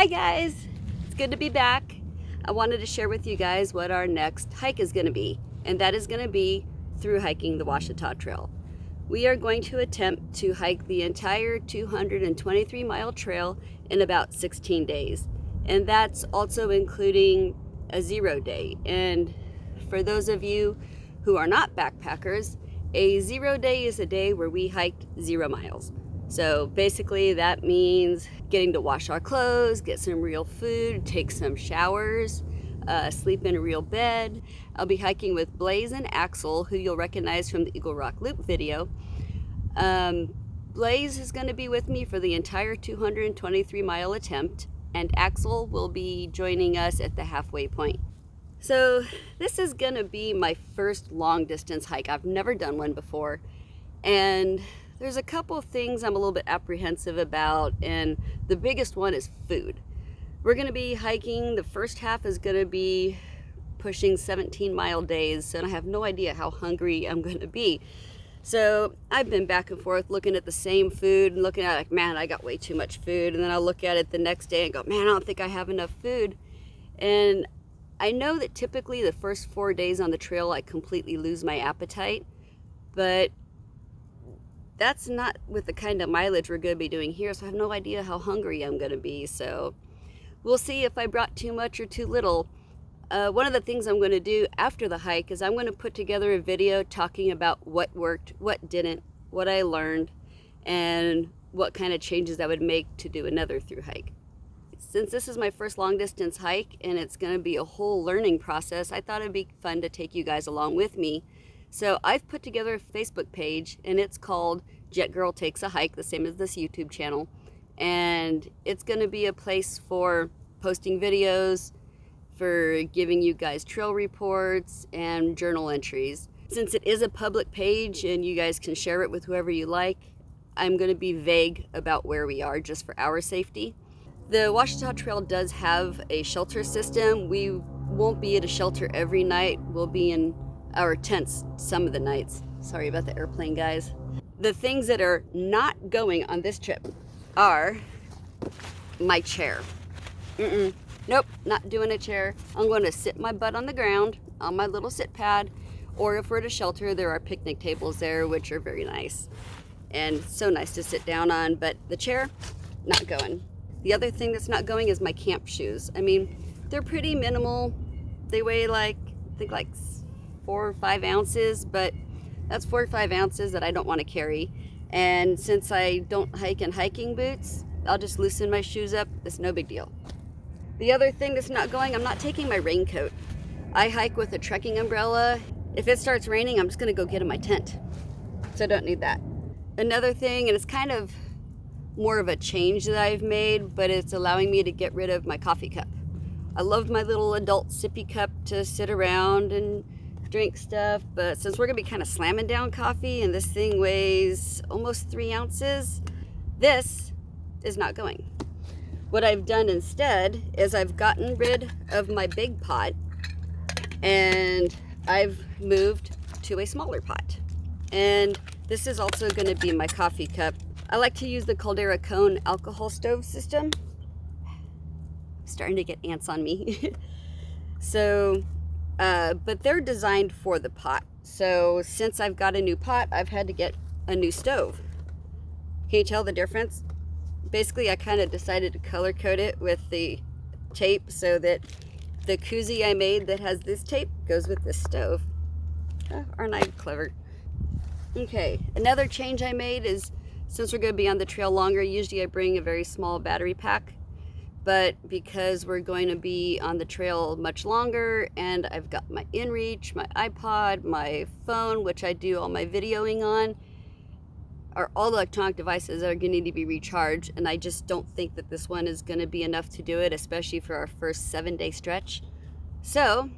Hi guys, it's good to be back. I wanted to share with you guys what our next hike is going to be, and that is going to be through hiking the Ouachita Trail. We are going to attempt to hike the entire 223-mile trail in about 16 days, and that's also including a 0 day. And for those of you who are not backpackers, a 0 day is a day where we hiked 0 miles. So basically that means getting to wash our clothes, get some real food, take some showers, sleep in a real bed. I'll be hiking with Blaze and Axel, who you'll recognize from the Eagle Rock Loop video. Blaze is going to be with me for the entire 223-mile attempt, and Axel will be joining us at the halfway point. So this is going to be my first long distance hike. I've never done one before, and there's a couple of things I'm a little bit apprehensive about, and the biggest one is food. We're going to be hiking, the first half is going to be pushing 17-mile days, and I have no idea how hungry I'm going to be. So I've been back and forth looking at the same food and looking at it like, man, I got way too much food. And then I'll look at it the next day and go, man, I don't think I have enough food. And I know that typically the first 4 days on the trail, I completely lose my appetite, but that's not with the kind of mileage we're going to be doing here, so I have no idea how hungry I'm going to be. So we'll see if I brought too much or too little. One of the things I'm going to do after the hike is I'm going to put together a video talking about what worked, what didn't, what I learned, and what kind of changes I would make to do another through hike. Since this is my first long distance hike and it's going to be a whole learning process, I thought it'd be fun to take you guys along with me. So I've put together a Facebook page, and it's called Jet Girl Takes a Hike, the same as this YouTube channel. And it's going to be a place for posting videos, for giving you guys trail reports and journal entries. Since it is a public page and you guys can share it with whoever you like, I'm going to be vague about where we are just for our safety. The Ouachita Trail does have a shelter system. We won't be at a shelter every night. We'll be in our tents some of the nights. Sorry about the airplane, guys. The things that are not going on this trip are my chair. Nope, not doing a chair. I'm going to sit my butt on the ground on my little sit pad, or if we're at a shelter, there are picnic tables there, which are very nice and so nice to sit down on. But the chair, not going. The other thing that's not going is my camp shoes. I mean, they're pretty minimal. They weigh I think 4 or 5 ounces, but that's 4 or 5 ounces that I don't want to carry. And since I don't hike in hiking boots, I'll just loosen my shoes up. It's no big deal. The other thing that's not going, I'm not taking my raincoat. I hike with a trekking umbrella. If it starts raining, I'm just going to go get in my tent. So I don't need that. Another thing, and it's kind of more of a change that I've made, but it's allowing me to get rid of my coffee cup. I loved my little adult sippy cup to sit around and drink stuff, but since we're gonna be kind of slamming down coffee and this thing weighs almost 3 ounces, this is not going. What I've done instead is I've gotten rid of my big pot and I've moved to a smaller pot. And this is also going to be my coffee cup. I like to use the Caldera Cone alcohol stove system. I'm starting to get ants on me. So, but they're designed for the pot. So since I've got a new pot, I've had to get a new stove. Can you tell the difference? Basically, I kind of decided to color code it with the tape so that the koozie I made that has this tape goes with this stove. Aren't I clever? Okay, another change I made is, since we're going to be on the trail longer, usually I bring a very small battery pack. But because we're going to be on the trail much longer, and I've got my inReach, my iPod, my phone, which I do all my videoing on, are all electronic devices that are going to need to be recharged, and I just don't think that this one is going to be enough to do it, especially for our first 7-day stretch. So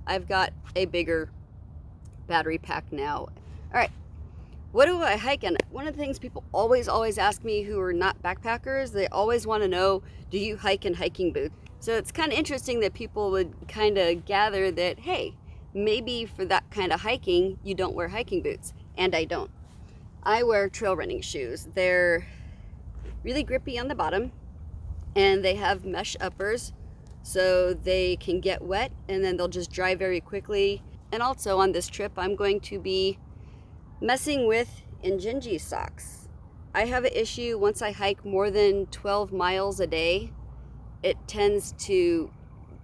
I've got a bigger battery pack now. All right, what do I hike in? One of the things people always ask me who are not backpackers, they always want to know, do you hike in hiking boots? So it's kind of interesting that people would kind of gather that, hey, maybe for that kind of hiking, you don't wear hiking boots, and I don't. I wear trail running shoes. They're really grippy on the bottom. and they have mesh uppers so they can get wet and then they'll just dry very quickly. And also on this trip, I'm going to be messing with Injinji socks. I have an issue once I hike more than 12 miles a day, it tends to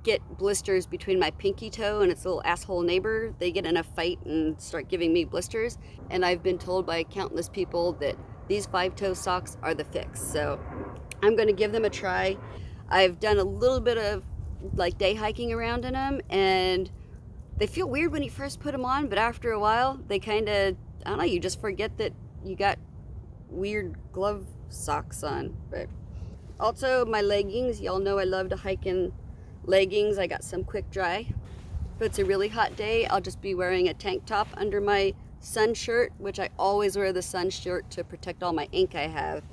get blisters between my pinky toe and its little asshole neighbor. They get in a fight and start giving me blisters. And I've been told by countless people that these 5-toe socks are the fix. So I'm going to give them a try. I've done a little bit of like day hiking around in them, and they feel weird when you first put them on, but after a while they kind of, I don't know, you just forget that you got weird glove socks on. But also my leggings, y'all know I love to hike in leggings. I got some quick dry. If it's a really hot day, I'll just be wearing a tank top under my sun shirt, which I always wear the sun shirt to protect all my ink I have.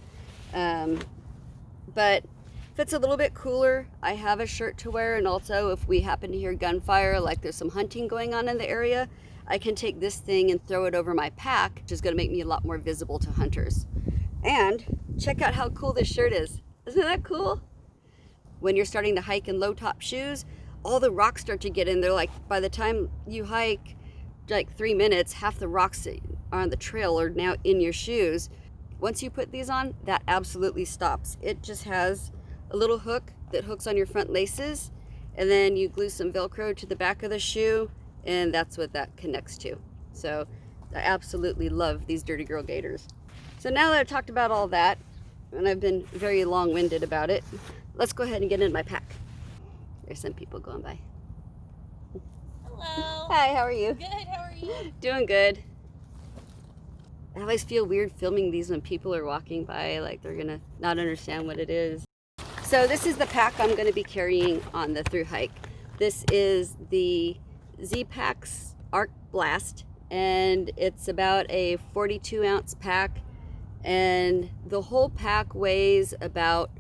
But if it's a little bit cooler, I have a shirt to wear, and also if we happen to hear gunfire, like there's some hunting going on in the area, I can take this thing and throw it over my pack, which is going to make me a lot more visible to hunters. And check out how cool this shirt is. Isn't that cool? When you're starting to hike in low top shoes, all the rocks start to get in there. Like by the time you hike like 3 minutes, half the rocks that are on the trail are now in your shoes. Once you put these on, that absolutely stops. It just has a little hook that hooks on your front laces, and then you glue some Velcro to the back of the shoe, and that's what that connects to. So I absolutely love these Dirty Girl Gaiters. So now that I've talked about all that, and I've been very long-winded about it, let's go ahead and get in my pack. There's some people going by. Hello. Hi, how are you? Good, how are you? Doing good. I always feel weird filming these when people are walking by, like they're gonna not understand what it is. So this is the pack I'm gonna be carrying on the thru hike. This is the Z-Packs Arc Blast, and it's about a 42-ounce pack, and the whole pack weighs about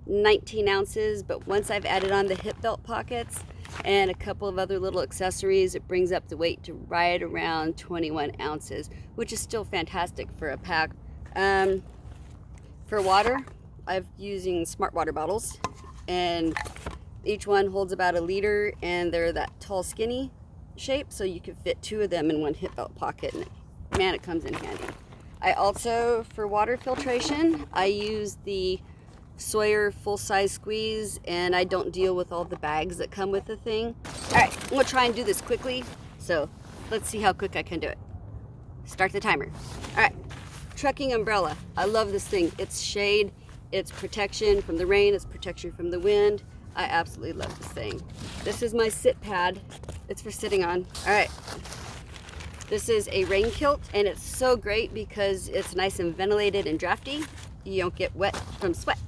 19 ounces, but once I've added on the hip belt pockets and a couple of other little accessories, it brings up the weight to right around 21 ounces, which is still fantastic for a pack. For water, I'm using smart water bottles, and each one holds about 1 liter, and they're that tall, skinny shape, so you can fit 2 of them in one hip belt pocket, and man, it comes in handy. I also, for water filtration, I use the Sawyer full-size squeeze, and I don't deal with all the bags that come with the thing. All right, I'm gonna try and do this quickly, so let's see how quick I can do it. Start the timer. All right, trekking umbrella. I love this thing. It's shade, it's protection from the rain, it's protection from the wind. I absolutely love this thing. This is my sit pad. It's for sitting on. All right. This is a rain kilt, and it's so great because it's nice and ventilated and drafty. You don't get wet from sweat.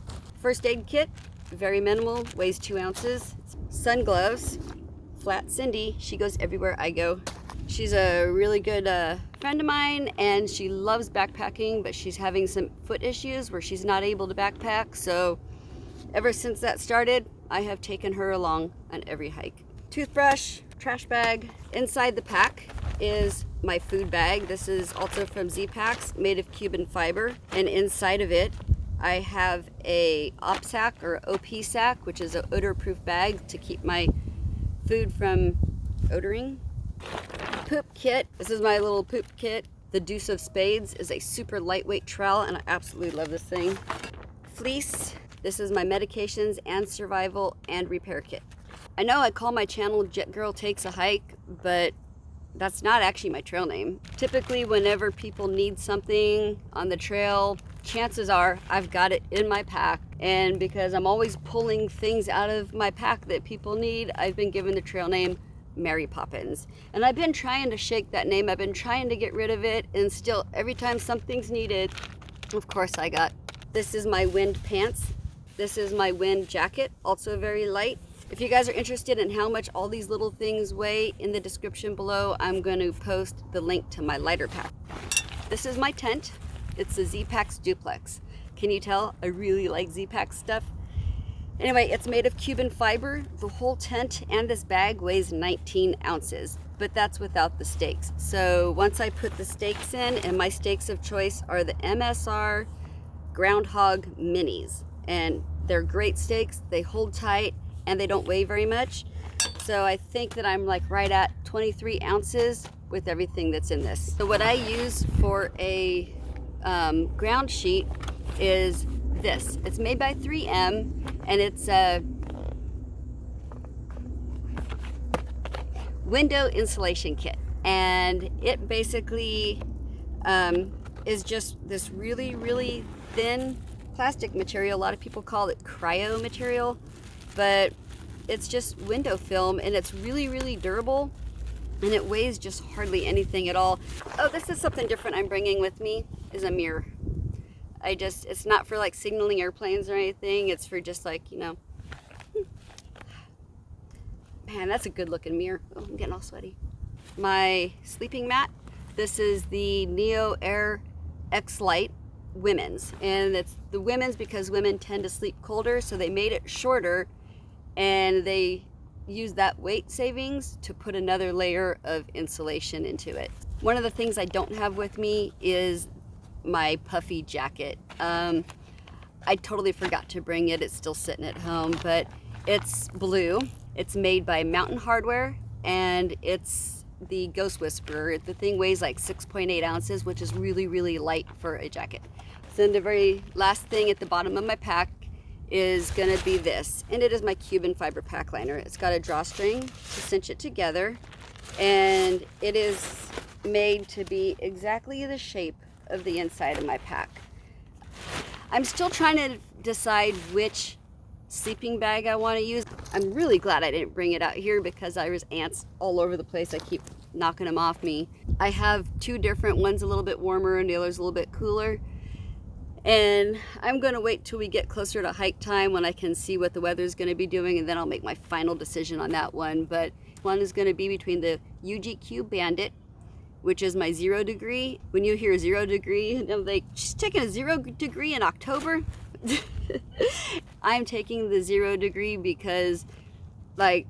First aid kit, very minimal, weighs 2 ounces. Sun gloves, Flat Cindy, she goes everywhere I go. She's a really good friend of mine, and she loves backpacking, but she's having some foot issues where she's not able to backpack. So ever since that started, I have taken her along on every hike. Toothbrush, trash bag. Inside the pack is my food bag. This is also from Z-Packs, made of Cuban fiber, and inside of it I have a OP sack, or OP sack, which is an odor-proof bag to keep my food from odoring. Poop kit. This is my little poop kit. The Deuce of Spades is a super lightweight trowel, and I absolutely love this thing. Fleece. This is my medications and survival and repair kit. I know I call my channel Jet Girl Takes a Hike, but that's not actually my trail name. Typically, whenever people need something on the trail, chances are I've got it in my pack, and because I'm always pulling things out of my pack that people need, I've been given the trail name Mary Poppins. And I've been trying to shake that name. I've been trying to get rid of it, and still every time something's needed, of course I got. This is my wind pants. This is my wind jacket, also very light. If you guys are interested in how much all these little things weigh, in the description below, I'm going to post the link to my lighter pack. This is my tent. It's a Z-Packs Duplex. Can you tell? I really like Z-Packs stuff. Anyway, it's made of Cuban fiber. The whole tent and this bag weighs 19 ounces, but that's without the stakes. So once I put the stakes in, and my stakes of choice are the MSR Groundhog Minis, and They're great stakes, they hold tight, and they don't weigh very much. So I think that I'm like right at 23 ounces with everything that's in this. So what I use for a ground sheet is this. It's made by 3M, and it's a window insulation kit. And it basically is just this really, really thin plastic material. A lot of people call it cryo material, but it's just window film, and it's really, really durable, and it weighs just hardly anything at all. Oh, this is something different I'm bringing with me, is a mirror. It's not for like signaling airplanes or anything. It's for just like, you know, man, that's a good looking mirror. Oh, I'm getting all sweaty. My sleeping mat, this is the Neo Air X Lite women's, and it's the women's because women tend to sleep colder, so they made it shorter, and they use that weight savings to put another layer of insulation into it. One of the things I don't have with me is my puffy jacket. I totally forgot to bring it. It's still sitting at home, but it's blue. It's made by Mountain Hardware, and it's the Ghost Whisperer. The thing weighs like 6.8 ounces, which is really, really light for a jacket. So then the very last thing at the bottom of my pack is gonna be this, and it is my Cuban fiber pack liner. It's got a drawstring to cinch it together, and it is made to be exactly the shape of the inside of my pack. I'm still trying to decide which sleeping bag I want to use. I'm really glad I didn't bring it out here because there's ants all over the place. I keep knocking them off me. I have two different ones, a little bit warmer and the other's a little bit cooler. And I'm going to wait till we get closer to hike time when I can see what the weather's going to be doing, and then I'll make my final decision on that one. But one is going to be between the UGQ Bandit, which is my 0 degree. When you hear 0 degree, I'm like, she's taking a 0 degree in October? I'm taking the 0 degree because, like,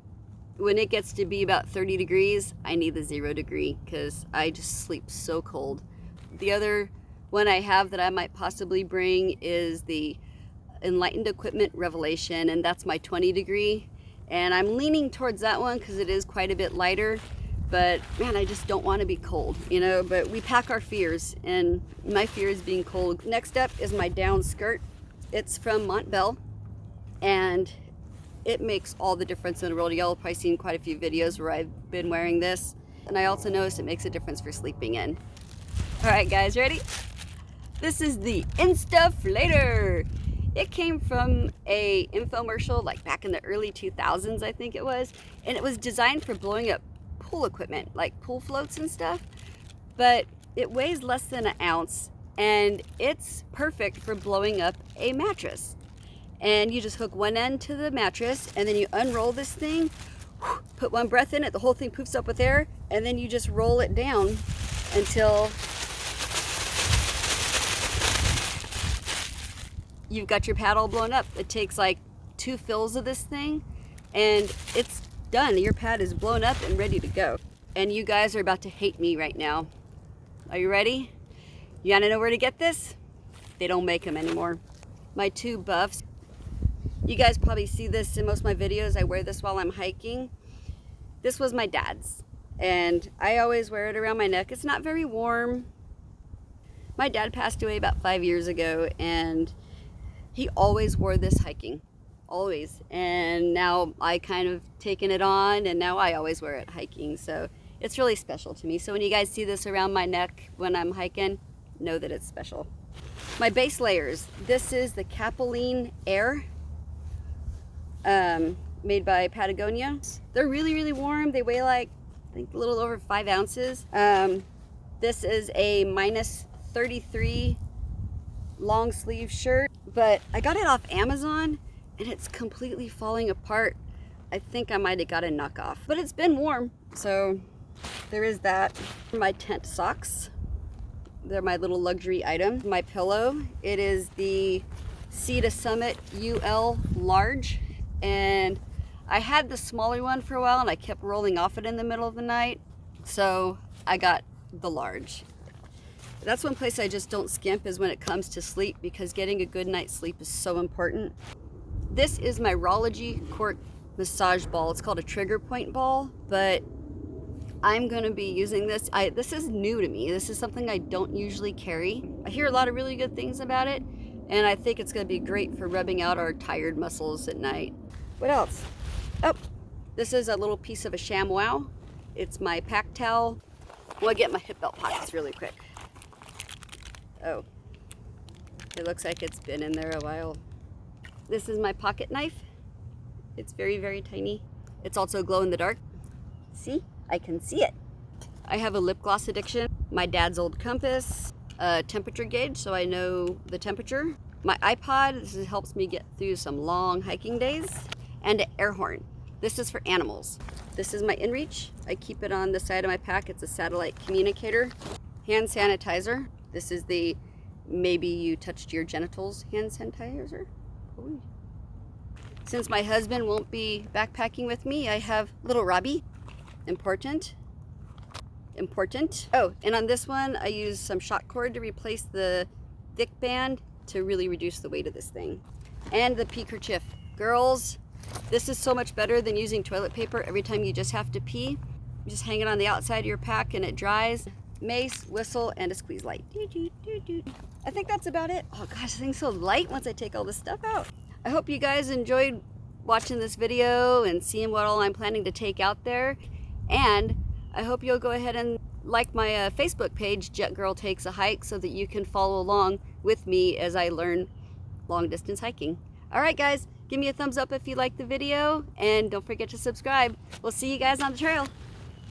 when it gets to be about 30 degrees, I need the 0 degree because I just sleep so cold. The other one I have that I might possibly bring is the Enlightened Equipment Revelation, and that's my 20 degree. And I'm leaning towards that one because it is quite a bit lighter. But man, I just don't want to be cold, you know, but we pack our fears, and my fear is being cold. Next up is my down skirt. It's from Montbell, and it makes all the difference in the world. Y'all have probably seen quite a few videos where I've been wearing this, and I also noticed it makes a difference for sleeping in. All right, guys, ready? This is the Instaflator. It came from a infomercial like back in the early 2000s, I think it was, and it was designed for blowing up pool equipment, like pool floats and stuff, but it weighs less than an ounce, and it's perfect for blowing up a mattress. And you just hook one end to the mattress, and then you unroll this thing, put one breath in it, the whole thing poofs up with air, and then you just roll it down until you've got your pad all blown up. It takes like 2 fills of this thing, and it's done. Your pad is blown up and ready to go. And you guys are about to hate me right now. Are you ready? You wanna know where to get this? They don't make them anymore. My 2 buffs. You guys probably see this in most of my videos. I wear this while I'm hiking. This was my dad's, and I always wear it around my neck. It's not very warm. My dad passed away about 5 years ago, and he always wore this hiking. Always. And now I kind of taken it on, and now I always wear it hiking, so it's really special to me. So when you guys see this around my neck when I'm hiking, know that it's special. My base layers. This is the Capilene Air, made by Patagonia. They're really, really warm. They weigh like, I think, a little over 5 ounces. This is a -33 long sleeve shirt, but I got it off Amazon, and it's completely falling apart. I think I might have got a knockoff, but it's been warm, so there is that. My tent socks, they're my little luxury item. My pillow, it is the Sea to Summit UL large, and I had the smaller one for a while, and I kept rolling off it in the middle of the night, so I got the large. That's one place I just don't skimp, is when it comes to sleep, because getting a good night's sleep is so important. This is my Rology cork massage ball. It's called a trigger point ball, but I'm going to be using this. This is new to me. This is something I don't usually carry. I hear a lot of really good things about it, and I think it's going to be great for rubbing out our tired muscles at night. What else? Oh, this is a little piece of a ShamWow. It's my pack towel. I want to get my hip belt pockets really quick. Oh, it looks like it's been in there a while. This is my pocket knife. It's very, very tiny. It's also glow in the dark. See? I can see it. I have a lip gloss addiction. My dad's old compass, a temperature gauge so I know the temperature. My iPod, this helps me get through some long hiking days. And an air horn. This is for animals. This is my inReach. I keep it on the side of my pack. It's a satellite communicator. Hand sanitizer. This is the maybe you touched your genitals hand sanitizer. Ooh. Since my husband won't be backpacking with me, I have little Robbie. Important. Oh, and on this one, I use some shot cord to replace the thick band to really reduce the weight of this thing. And the pee kerchief. Girls, this is so much better than using toilet paper every time you just have to pee. You just hang it on the outside of your pack and it dries. Mace, whistle, and a squeeze light. I think that's about it. Oh gosh, this thing's so light once I take all this stuff out. I hope you guys enjoyed watching this video and seeing what all I'm planning to take out there. And I hope you'll go ahead and like my Facebook page, Jet Girl Takes a Hike, so that you can follow along with me as I learn long distance hiking. All right, guys, give me a thumbs up if you liked the video, and don't forget to subscribe. We'll see you guys on the trail.